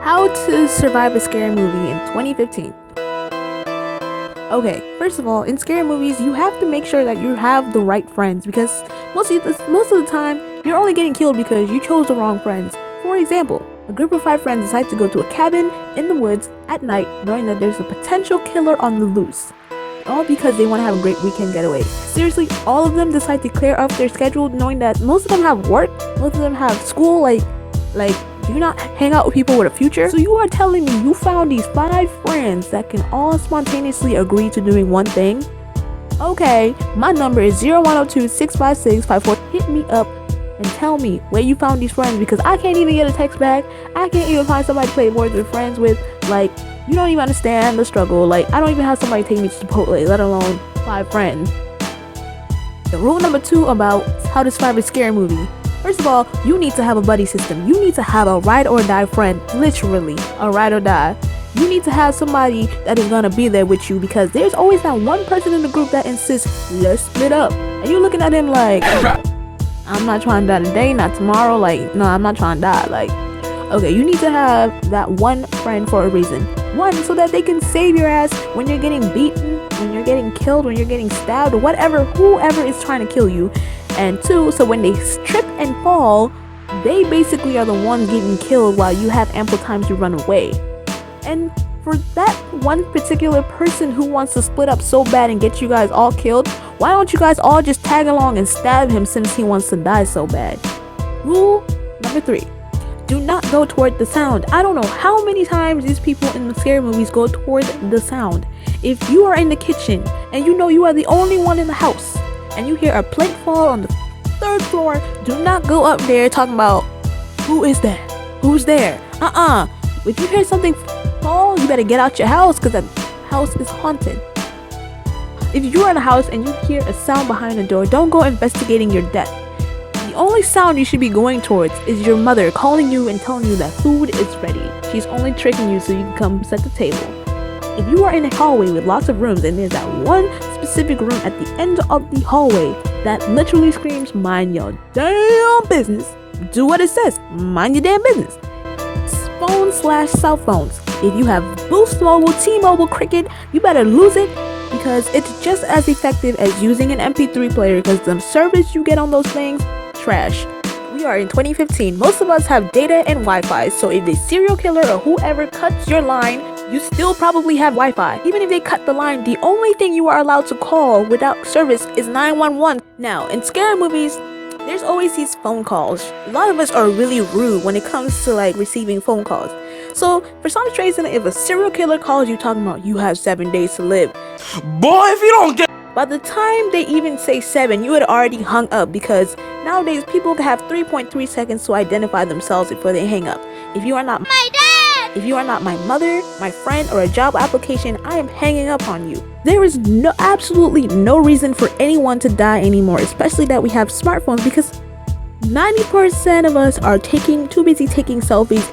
How to survive a scary movie in 2015. Okay, first of all, in scary movies, you have to make sure that you have the right friends because most of the time, you're only getting killed because you chose the wrong friends. For example, a group of 5 friends decide to go to a cabin in the woods at night knowing that there's a potential killer on the loose. All because they want to have a great weekend getaway. Seriously, all of them decide to clear off their schedule knowing that most of them have work, most of them have school, like do not hang out with people with a future. So you are telling me you found these 5 friends that can all spontaneously agree to doing one thing? Okay, my number is 0102-656-54. Hit me up and tell me where you found these friends because I can't even get a text back. I can't even find somebody to play Words with Friends with. Like, you don't even understand the struggle. Like, I don't even have somebody take me to Chipotle, let alone 5 friends. The rule number 2 about how to survive a scary movie. First of all, you need to have a buddy system. You need to have a ride or die friend. Literally, a ride or die. You need to have somebody that is gonna be there with you because there's always that one person in the group that insists, let's split up. And you're looking at him like, I'm not trying to die today, not tomorrow. Like, no, I'm not trying to die. Like, okay, you need to have that one friend for a reason. 1, so that they can save your ass when you're getting beaten, when you're getting killed, when you're getting stabbed, or whoever is trying to kill you. And 2, so when they trip and fall, they basically are the ones getting killed while you have ample time to run away. And for that one particular person who wants to split up so bad and get you guys all killed, why don't you guys all just tag along and stab him since he wants to die so bad? Rule number 3. Do not go toward the sound. I don't know how many times these people in the scary movies go toward the sound. If you are in the kitchen and you know you are the only one in the house and you hear a plate fall on the 3rd floor, do not go up there talking about, who is that? Who's there? If you hear something fall, you better get out your house because that house is haunted. If you are in a house and you hear a sound behind the door, don't go investigating your death. The only sound you should be going towards is your mother calling you and telling you that food is ready. She's only tricking you so you can come set the table. If you are in a hallway with lots of rooms and there's that one specific room at the end of the hallway that literally screams, mind your damn business, do what it says, mind your damn business. Phone/cell phones. If you have Boost Mobile, T-Mobile, Cricket, you better lose it because it's just as effective as using an MP3 player because the service you get on those things, trash. We are in 2015. Most of us have data and Wi-Fi, so if the serial killer or whoever cuts your line, you still probably have Wi-Fi. Even if they cut the line, the only thing you are allowed to call without service is 911. Now, in scary movies, there's always these phone calls. A lot of us are really rude when it comes to receiving phone calls. So, for some reason, if a serial killer calls you talking about you have 7 days to live, boy, if you don't get by the time they even say 7, you had already hung up because nowadays people have 3.3 seconds to identify themselves before they hang up. If you are not my dad, if you are not my mother, my friend, or a job application, I am hanging up on you. There is absolutely no reason for anyone to die anymore, especially that we have smartphones because 90% of us are too busy taking selfies.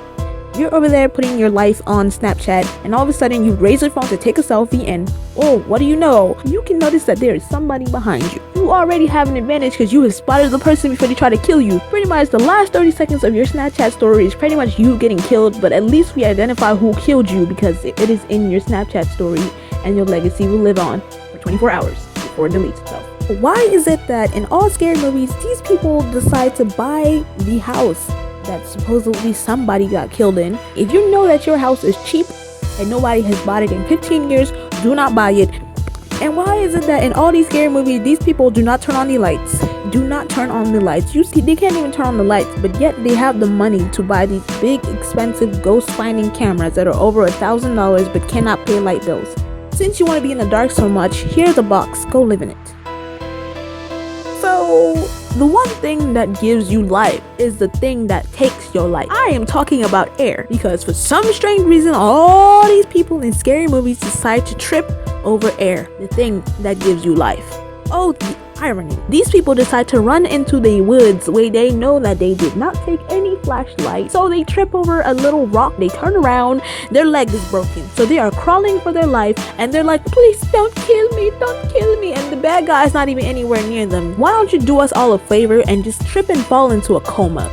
You're over there putting your life on Snapchat and all of a sudden you raise your phone to take a selfie and what do you know? You can notice that there is somebody behind you. You already have an advantage because you have spotted the person before they try to kill you. Pretty much the last 30 seconds of your Snapchat story is pretty much you getting killed, but at least we identify who killed you because it is in your Snapchat story and your legacy will live on for 24 hours before it deletes itself. Why is it that in all scary movies, these people decide to buy the house that supposedly somebody got killed in? If you know that your house is cheap and nobody has bought it in 15 years, do not buy it. And why is it that in all these scary movies, these people do not turn on the lights? Do not turn on the lights. You see, they can't even turn on the lights, but yet they have the money to buy these big, expensive ghost finding cameras that are over $1,000 but cannot pay light bills. Since you want to be in the dark so much, here's a box. Go live in it. So, the one thing that gives you life is the thing that takes your life. I am talking about air because for some strange reason, all these people in scary movies decide to trip over air, the thing that gives you life. Oh, the irony. These people decide to run into the woods where they know that they did not take any flashlight, so they trip over a little rock, they turn around, their leg is broken, so they are crawling for their life and they're like, please don't kill me, and the bad guy is not even anywhere near them. Why don't you do us all a favor and just trip and fall into a coma?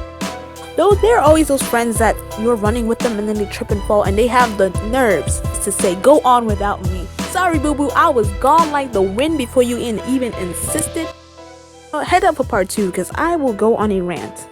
Though there are always those friends that you're running with them and then they trip and fall and they have the nerves to say, go on without me. Sorry, boo boo, I was gone like the wind before you even insisted. Head up for part 2 because I will go on a rant.